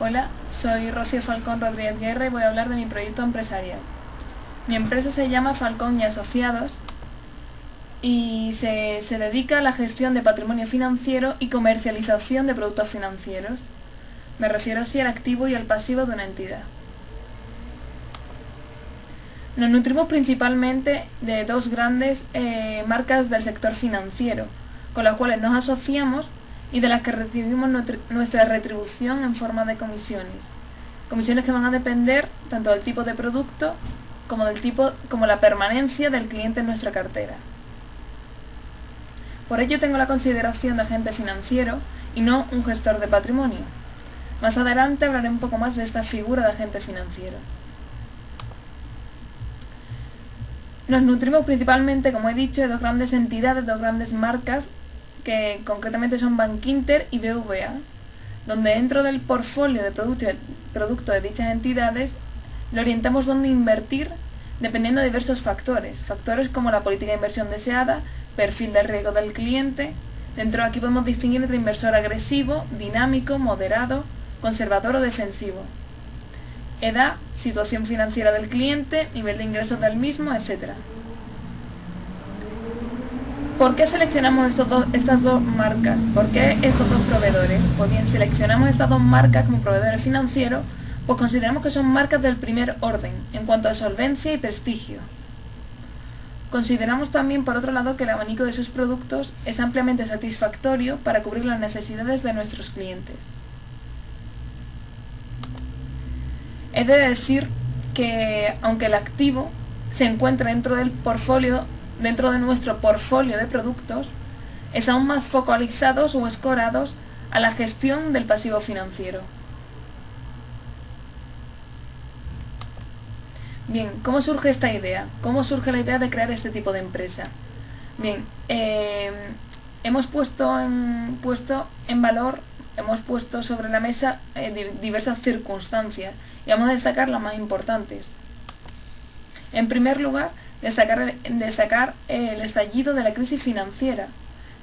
Hola, soy Rocío Falcón Rodríguez Guerra y voy a hablar de mi proyecto empresarial. Mi empresa se llama Falcón y Asociados y se dedica a la gestión de patrimonio financiero y comercialización de productos financieros. Me refiero así al activo y al pasivo de una entidad. Nos nutrimos principalmente de dos grandes marcas del sector financiero, con las cuales nos asociamos y de las que recibimos nuestra retribución en forma de comisiones. Comisiones que van a depender tanto del tipo de producto como la permanencia del cliente en nuestra cartera. Por ello tengo la consideración de agente financiero y no un gestor de patrimonio. Más adelante hablaré un poco más de esta figura de agente financiero. Nos nutrimos principalmente, como he dicho, de dos grandes entidades, dos grandes marcas, que concretamente son Bankinter y BVA, donde dentro del portfolio de producto de dichas entidades le orientamos dónde invertir dependiendo de diversos factores como la política de inversión deseada, perfil de riesgo del cliente. Dentro de aquí podemos distinguir entre inversor agresivo, dinámico, moderado, conservador o defensivo, edad, situación financiera del cliente, nivel de ingresos del mismo, etc. ¿Por qué seleccionamos estas dos marcas? ¿Por qué estos dos proveedores? Pues bien, seleccionamos estas dos marcas como proveedores financieros, pues consideramos que son marcas del primer orden en cuanto a solvencia y prestigio. Consideramos también, por otro lado, que el abanico de sus productos es ampliamente satisfactorio para cubrir las necesidades de nuestros clientes. He de decir que, aunque el activo se encuentra dentro de nuestro portfolio de productos, es aún más focalizados o escorados a la gestión del pasivo financiero. Bien, ¿cómo surge esta idea? ¿Cómo surge la idea de crear este tipo de empresa? Bien, hemos puesto sobre la mesa diversas circunstancias y vamos a destacar las más importantes. En primer lugar, destacar el estallido de la crisis financiera.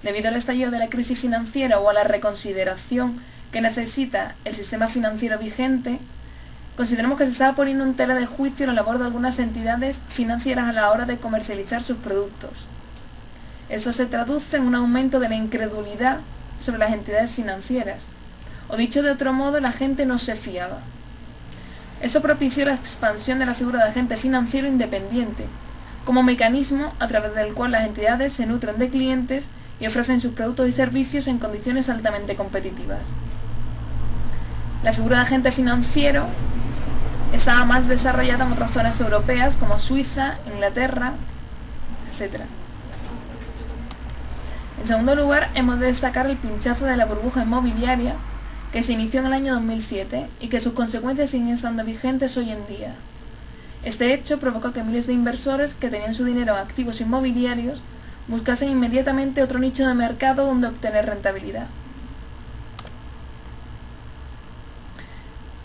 Debido al estallido de la crisis financiera o a la reconsideración que necesita el sistema financiero vigente, consideramos que se estaba poniendo en tela de juicio la labor de algunas entidades financieras a la hora de comercializar sus productos. Esto se traduce en un aumento de la incredulidad sobre las entidades financieras, o dicho de otro modo, la gente no se fiaba. Esto propició la expansión de la figura de agente financiero independiente, como mecanismo a través del cual las entidades se nutren de clientes y ofrecen sus productos y servicios en condiciones altamente competitivas. La figura de agente financiero estaba más desarrollada en otras zonas europeas como Suiza, Inglaterra, etc. En segundo lugar, hemos de destacar el pinchazo de la burbuja inmobiliaria que se inició en el año 2007 y que sus consecuencias siguen estando vigentes hoy en día. Este hecho provocó que miles de inversores que tenían su dinero en activos inmobiliarios buscasen inmediatamente otro nicho de mercado donde obtener rentabilidad.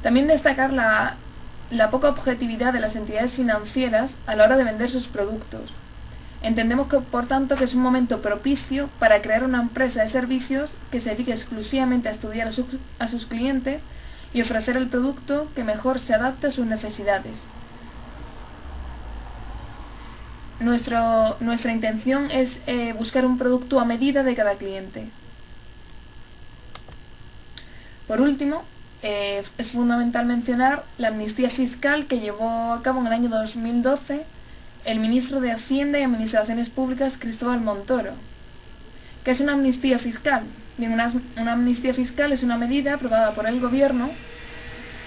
También destacar la poca objetividad de las entidades financieras a la hora de vender sus productos. Entendemos que, por tanto, que es un momento propicio para crear una empresa de servicios que se dedique exclusivamente a estudiar a sus clientes y ofrecer el producto que mejor se adapte a sus necesidades. Nuestra intención es buscar un producto a medida de cada cliente. Por último, es fundamental mencionar la amnistía fiscal que llevó a cabo en el año 2012 el ministro de Hacienda y Administraciones Públicas, Cristóbal Montoro. ¿Qué es una amnistía fiscal? Bien, una amnistía fiscal es una medida aprobada por el Gobierno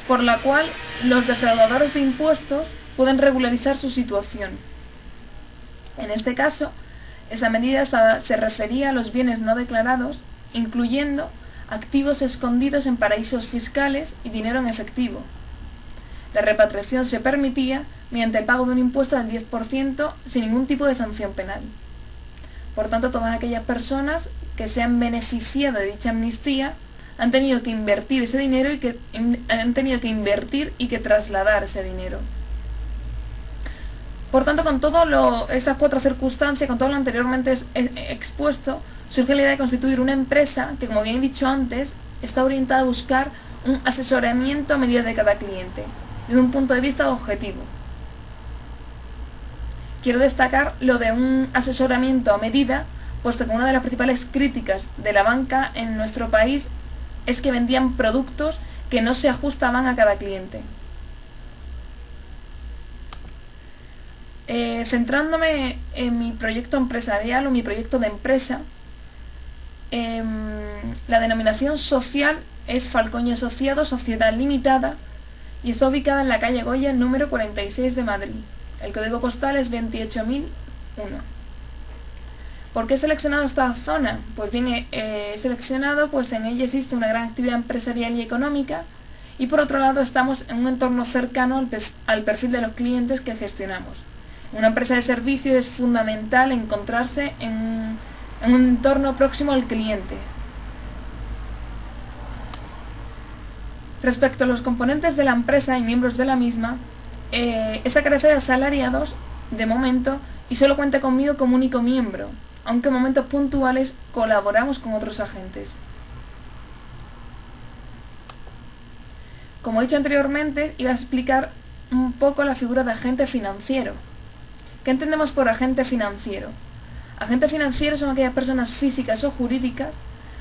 por la cual los defraudadores de impuestos pueden regularizar su situación. En este caso, esa medida se refería a los bienes no declarados, incluyendo activos escondidos en paraísos fiscales y dinero en efectivo. La repatriación se permitía mediante el pago de un impuesto del 10% sin ningún tipo de sanción penal. Por tanto, todas aquellas personas que se han beneficiado de dicha amnistía han tenido que invertir ese dinero y que trasladar ese dinero. Por tanto, con todas estas cuatro circunstancias, con todo lo anteriormente expuesto, surge la idea de constituir una empresa que, como bien he dicho antes, está orientada a buscar un asesoramiento a medida de cada cliente, desde un punto de vista objetivo. Quiero destacar lo de un asesoramiento a medida, puesto que una de las principales críticas de la banca en nuestro país es que vendían productos que no se ajustaban a cada cliente. Centrándome en mi proyecto empresarial o mi proyecto de empresa, la denominación social es Falcón y Asociados, Sociedad Limitada, y está ubicada en la calle Goya, número 46 de Madrid. El código postal es 28001. ¿Por qué he seleccionado esta zona? Pues bien, he seleccionado, pues en ella existe una gran actividad empresarial y económica, y por otro lado estamos en un entorno cercano al perfil de los clientes que gestionamos. En una empresa de servicios es fundamental encontrarse en un entorno próximo al cliente. Respecto a los componentes de la empresa y miembros de la misma, esta carece de asalariados de momento y solo cuenta conmigo como único miembro, aunque en momentos puntuales colaboramos con otros agentes. Como he dicho anteriormente, iba a explicar un poco la figura de agente financiero. ¿Qué entendemos por agente financiero? Agente financiero son aquellas personas físicas o jurídicas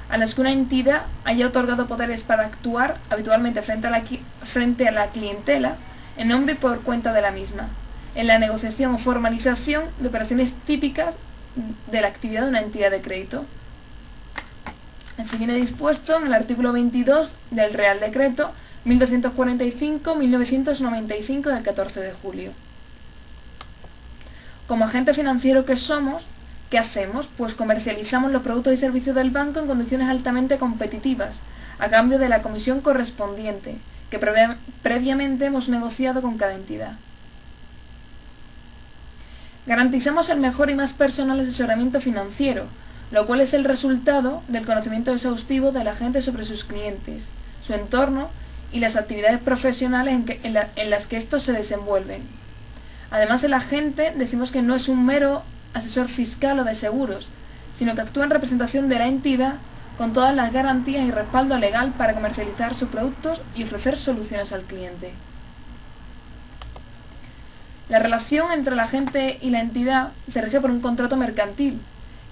a las que una entidad haya otorgado poderes para actuar habitualmente frente a la clientela en nombre y por cuenta de la misma, en la negociación o formalización de operaciones típicas de la actividad de una entidad de crédito. Así viene dispuesto en el artículo 22 del Real Decreto 1245-1995 del 14 de julio. Como agente financiero que somos, ¿qué hacemos? Pues comercializamos los productos y servicios del banco en condiciones altamente competitivas, a cambio de la comisión correspondiente, que previamente hemos negociado con cada entidad. Garantizamos el mejor y más personal asesoramiento financiero, lo cual es el resultado del conocimiento exhaustivo del agente sobre sus clientes, su entorno y las actividades profesionales en las que estos se desenvuelven. Además, el agente decimos que no es un mero asesor fiscal o de seguros, sino que actúa en representación de la entidad con todas las garantías y respaldo legal para comercializar sus productos y ofrecer soluciones al cliente. La relación entre el agente y la entidad se rige por un contrato mercantil,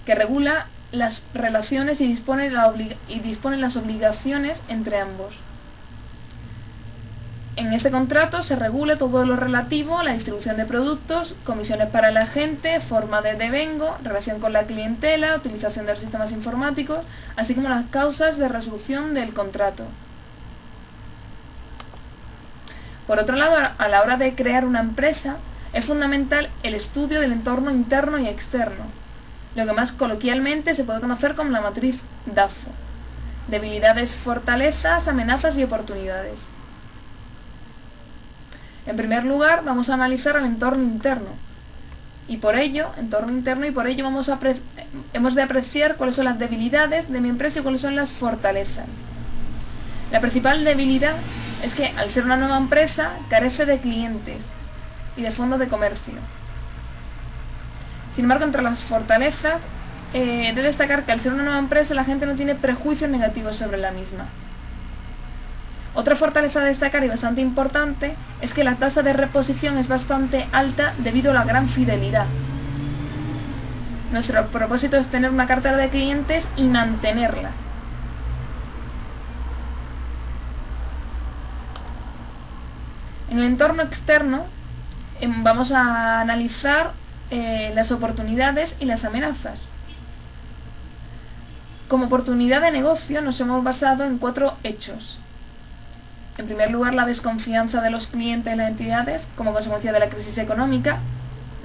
que regula las relaciones y dispone las obligaciones entre ambos. En este contrato se regula todo lo relativo a la distribución de productos, comisiones para el agente, forma de devengo, relación con la clientela, utilización de los sistemas informáticos, así como las causas de resolución del contrato. Por otro lado, a la hora de crear una empresa, es fundamental el estudio del entorno interno y externo, lo que más coloquialmente se puede conocer como la matriz DAFO: debilidades, fortalezas, amenazas y oportunidades. En primer lugar, vamos a analizar el entorno interno, y por ello hemos de apreciar cuáles son las debilidades de mi empresa y cuáles son las fortalezas. La principal debilidad es que, al ser una nueva empresa, carece de clientes y de fondos de comercio. Sin embargo, entre las fortalezas, he de destacar que al ser una nueva empresa, la gente no tiene prejuicios negativos sobre la misma. Otra fortaleza a destacar y bastante importante es que la tasa de reposición es bastante alta debido a la gran fidelidad. Nuestro propósito es tener una cartera de clientes y mantenerla. En el entorno externo vamos a analizar las oportunidades y las amenazas. Como oportunidad de negocio nos hemos basado en 4 hechos. En primer lugar, la desconfianza de los clientes en las entidades como consecuencia de la crisis económica.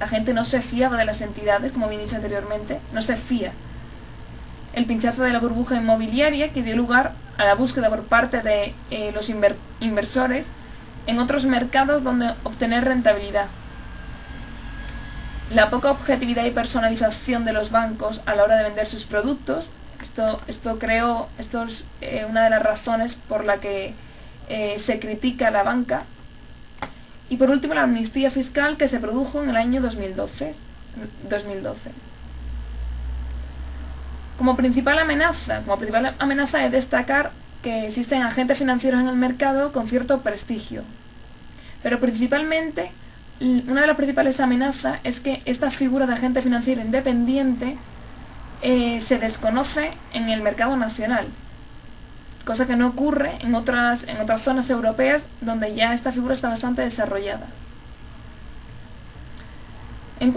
La gente no se fiaba de las entidades, como bien dicho anteriormente, no se fía. El pinchazo de la burbuja inmobiliaria, que dio lugar a la búsqueda por parte de los inversores en otros mercados donde obtener rentabilidad. La poca objetividad y personalización de los bancos a la hora de vender sus productos. Esto es una de las razones por la que se critica a la banca. Y por último, la amnistía fiscal que se produjo en el año 2012. Como principal amenaza es destacar que existen agentes financieros en el mercado con cierto prestigio. Pero principalmente, una de las principales amenazas es que esta figura de agente financiero independiente se desconoce en el mercado nacional, cosa que no ocurre en otras zonas europeas donde ya esta figura está bastante desarrollada. En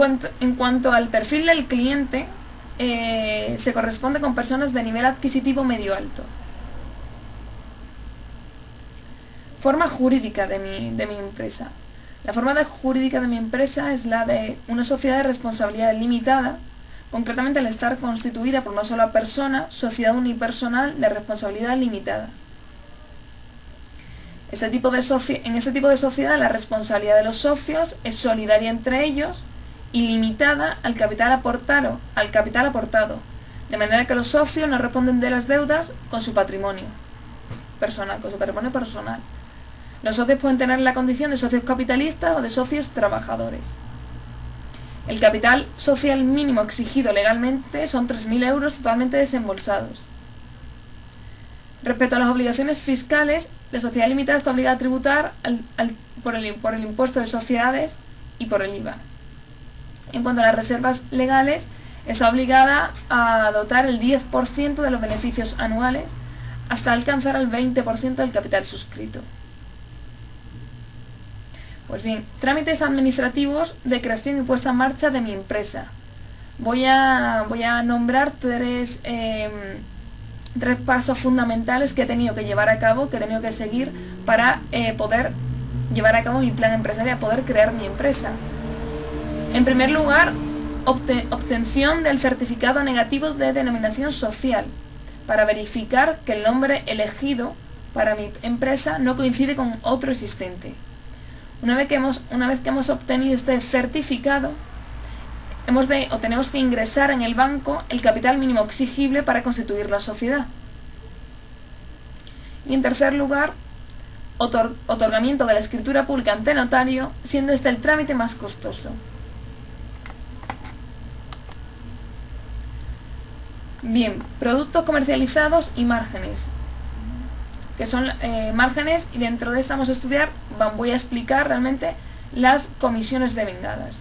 cuanto al perfil del cliente, se corresponde con personas de nivel adquisitivo medio alto. Forma jurídica de mi empresa. La forma jurídica de mi empresa es la de una sociedad de responsabilidad limitada, concretamente al estar constituida por una sola persona, sociedad unipersonal de responsabilidad limitada. En este tipo de sociedad la responsabilidad de los socios es solidaria entre ellos y limitada al capital aportado, de manera que los socios no responden de las deudas con su patrimonio personal. Los socios pueden tener la condición de socios capitalistas o de socios trabajadores. El capital social mínimo exigido legalmente son 3.000 euros totalmente desembolsados. Respecto a las obligaciones fiscales, la sociedad limitada está obligada a tributar por el impuesto de sociedades y por el IVA. En cuanto a las reservas legales, está obligada a dotar el 10% de los beneficios anuales hasta alcanzar el 20% del capital suscrito. Pues bien, trámites administrativos de creación y puesta en marcha de mi empresa. Voy a nombrar tres pasos fundamentales que he tenido que llevar a cabo, que he tenido que seguir para poder llevar a cabo mi plan empresarial, poder crear mi empresa. En primer lugar, obtención del certificado negativo de denominación social, para verificar que el nombre elegido para mi empresa no coincide con otro existente. Una vez que hemos obtenido este certificado, tenemos que ingresar en el banco el capital mínimo exigible para constituir la sociedad. Y en tercer lugar, otorgamiento de la escritura pública ante notario, siendo este el trámite más costoso. Bien, productos comercializados y márgenes, que son márgenes, y dentro de esta vamos a estudiar, voy a explicar realmente las comisiones devengadas.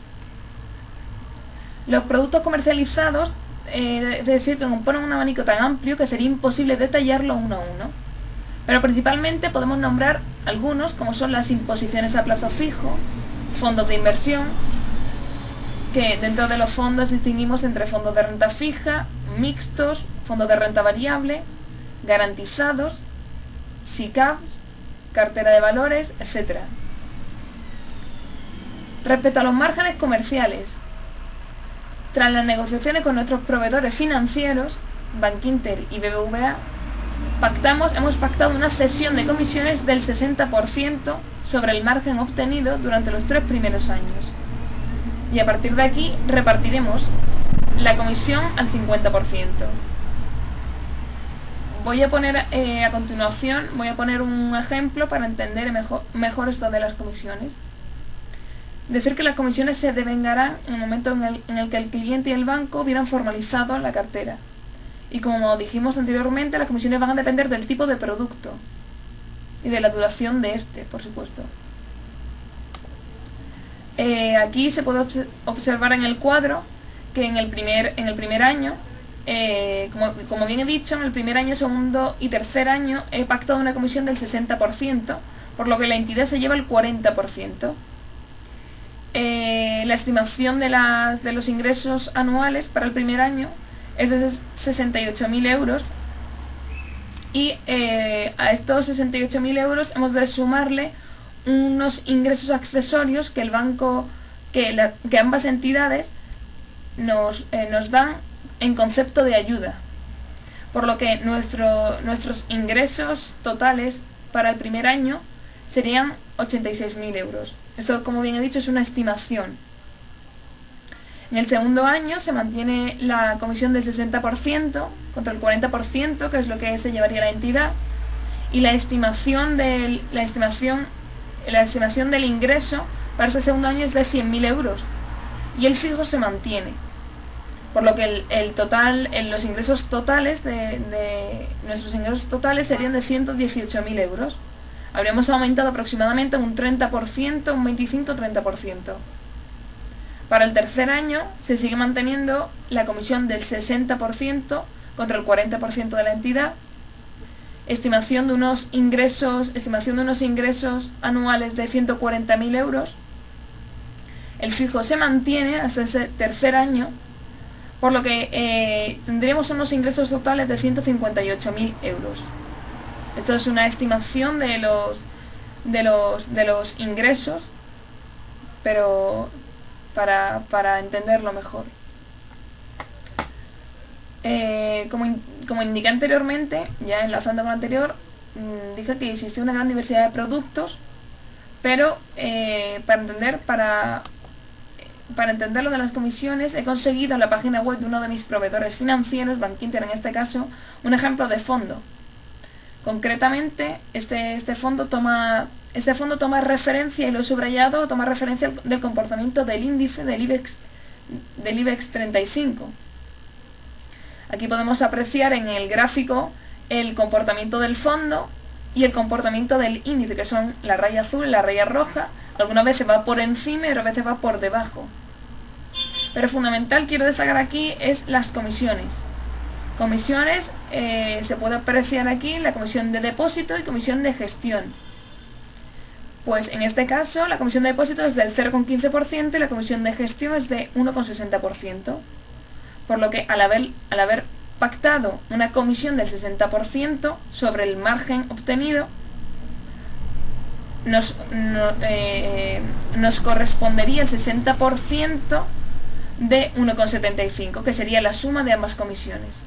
Los productos comercializados, es decir, que componen un abanico tan amplio que sería imposible detallarlo uno a uno. Pero principalmente podemos nombrar algunos, como son las imposiciones a plazo fijo, fondos de inversión, que dentro de los fondos distinguimos entre fondos de renta fija, mixtos, fondos de renta variable, garantizados, SICAVs, cartera de valores, etc. Respecto a los márgenes comerciales, tras las negociaciones con nuestros proveedores financieros, Bankinter y BBVA, hemos pactado una cesión de comisiones del 60% sobre el margen obtenido durante los 3 primeros años. Y a partir de aquí repartiremos la comisión al 50%. Voy a poner a continuación un ejemplo para entender mejor esto de las comisiones. Decir que las comisiones se devengarán en el momento en el que el cliente y el banco hubieran formalizado la cartera. Y como dijimos anteriormente, las comisiones van a depender del tipo de producto y de la duración de este, por supuesto. Aquí se puede observar en el cuadro que en el primer año, como bien he dicho, en el primer año, segundo y tercer año he pactado una comisión del 60%, por lo que la entidad se lleva el 40%. La estimación de los ingresos anuales para el primer año es de 68.000 euros y a estos 68.000 euros hemos de sumarle unos ingresos accesorios que el banco, que ambas entidades nos dan en concepto de ayuda, por lo que nuestros ingresos totales para el primer año serían 86.000 euros. Esto, como bien he dicho, es una estimación. En el segundo año se mantiene la comisión del 60% contra el 40%, que es lo que se llevaría la entidad, y la estimación del ingreso para ese segundo año es de 100.000 euros, y el fijo se mantiene. por lo que el total, los ingresos totales nuestros ingresos totales serían de 118.000 euros. Habríamos aumentado aproximadamente un 30%, un 25-30%. Para el tercer año se sigue manteniendo la comisión del 60% contra el 40% de la entidad. Estimación de unos ingresos anuales de 140.000 euros. El fijo se mantiene hasta ese tercer año, por lo que tendríamos unos ingresos totales de 158.000 euros. Esto es una estimación de los ingresos, pero para entenderlo mejor. Como indiqué anteriormente, ya enlazando con lo anterior, dije que existe una gran diversidad de productos, pero para entender lo de las comisiones, he conseguido en la página web de uno de mis proveedores financieros, Bankinter en este caso, un ejemplo de fondo. Concretamente, este fondo toma referencia, y lo he subrayado, toma referencia del comportamiento del índice del IBEX 35. Aquí podemos apreciar en el gráfico el comportamiento del fondo y el comportamiento del índice, que son la raya azul y la raya roja. Algunas veces va por encima y otras veces va por debajo. Pero fundamental, quiero destacar aquí, es las comisiones. Comisiones, se puede apreciar aquí la comisión de depósito y comisión de gestión. Pues en este caso la comisión de depósito es del 0,15% y la comisión de gestión es de 1,60%. Por lo que al haber pactado una comisión del 60% sobre el margen obtenido, nos correspondería el 60% de 1,75, que sería la suma de ambas comisiones.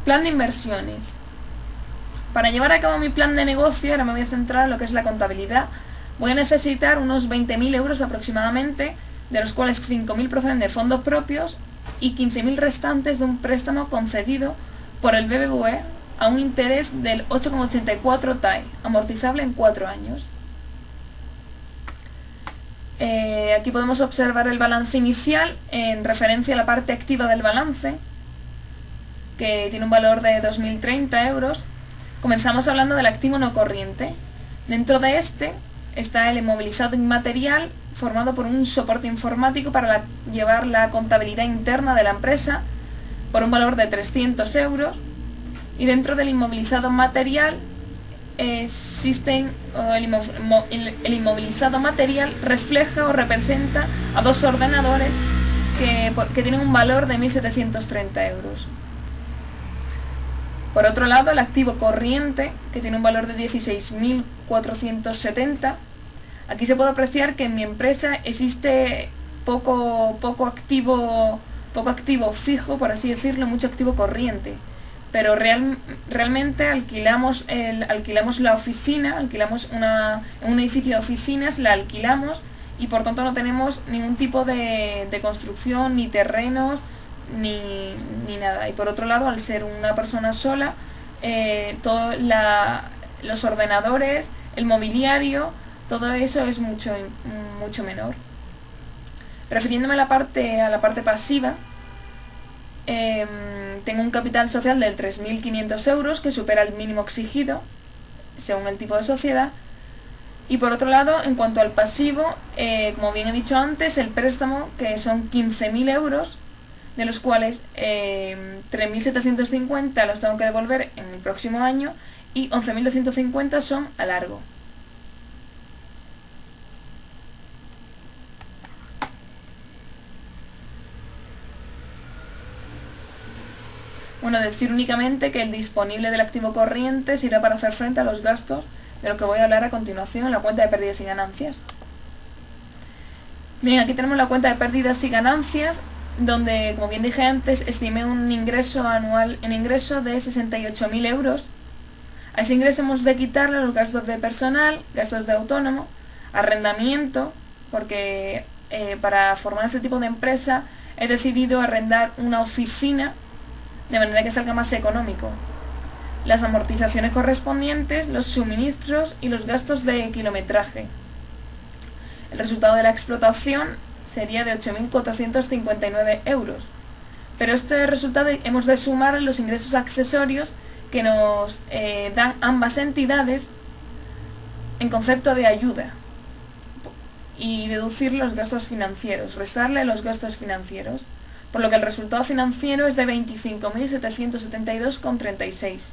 Plan de inversiones. Para llevar a cabo mi plan de negocio, ahora me voy a centrar en lo que es la contabilidad. Voy a necesitar unos 20.000 euros aproximadamente, de los cuales 5.000 proceden de fondos propios y 15.000 restantes de un préstamo concedido por el BBVA a un interés del 8,84 TAE, amortizable en 4 años. Aquí podemos observar el balance inicial en referencia a la parte activa del balance, que tiene un valor de 2.030 euros. Comenzamos hablando del activo no corriente. Dentro de este está el inmovilizado inmaterial, formado por un soporte informático para llevar la contabilidad interna de la empresa, por un valor de 300 euros. Y dentro del inmovilizado material el inmovilizado material refleja o representa a 2 ordenadores que tienen un valor de 1.730 euros. Por otro lado, el activo corriente, que tiene un valor de 16.470. Aquí se puede apreciar que en mi empresa existe poco activo fijo, por así decirlo, mucho activo corriente. Pero realmente alquilamos la oficina, alquilamos un edificio de oficinas, la alquilamos, y por tanto no tenemos ningún tipo de construcción, ni terrenos, ni nada. Y por otro lado, al ser una persona sola, los ordenadores, el mobiliario, todo eso es mucho menor. Refiriéndome a la parte pasiva, tengo un capital social de 3.500 euros, que supera el mínimo exigido según el tipo de sociedad. Y por otro lado, en cuanto al pasivo, como bien he dicho antes, el préstamo, que son 15.000 euros, de los cuales 3.750 los tengo que devolver en el próximo año y 11.250 son a largo. Bueno, decir únicamente que el disponible del activo corriente sirve para hacer frente a los gastos, de lo que voy a hablar a continuación en la cuenta de pérdidas y ganancias. Bien, aquí tenemos la cuenta de pérdidas y ganancias, donde, como bien dije antes, estimé un ingreso anual en ingreso de 68.000 euros. A ese ingreso hemos de quitarle los gastos de personal, gastos de autónomo, arrendamiento, porque para formar este tipo de empresa he decidido arrendar una oficina de manera que salga más económico. Las amortizaciones correspondientes, los suministros y los gastos de kilometraje. El resultado de la explotación sería de 8.459 euros. Pero este resultado hemos de sumar los ingresos accesorios que nos dan ambas entidades en concepto de ayuda y deducir los gastos financieros, restarle los gastos financieros, por lo que el resultado financiero es de 25.772,36.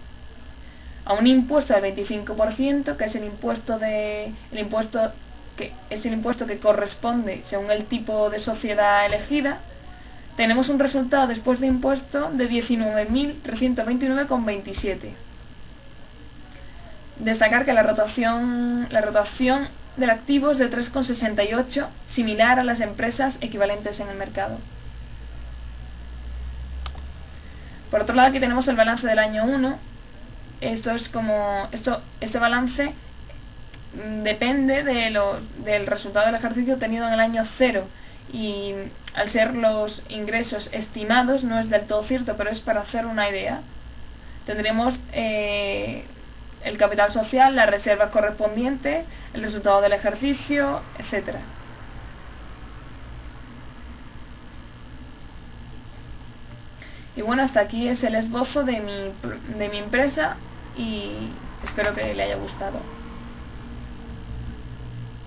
A un impuesto del 25%, que es el impuesto que corresponde según el tipo de sociedad elegida, tenemos un resultado después de impuesto de 19.329,27. Destacar que la rotación del activo es de 3,68, similar a las empresas equivalentes en el mercado. Por otro lado, aquí tenemos el balance del año 1. Este balance depende del resultado del ejercicio obtenido en el año 0, y al ser los ingresos estimados no es del todo cierto, pero es para hacer una idea. Tendremos el capital social, las reservas correspondientes, el resultado del ejercicio, etc. Y bueno, hasta aquí es el esbozo de mi empresa y espero que le haya gustado.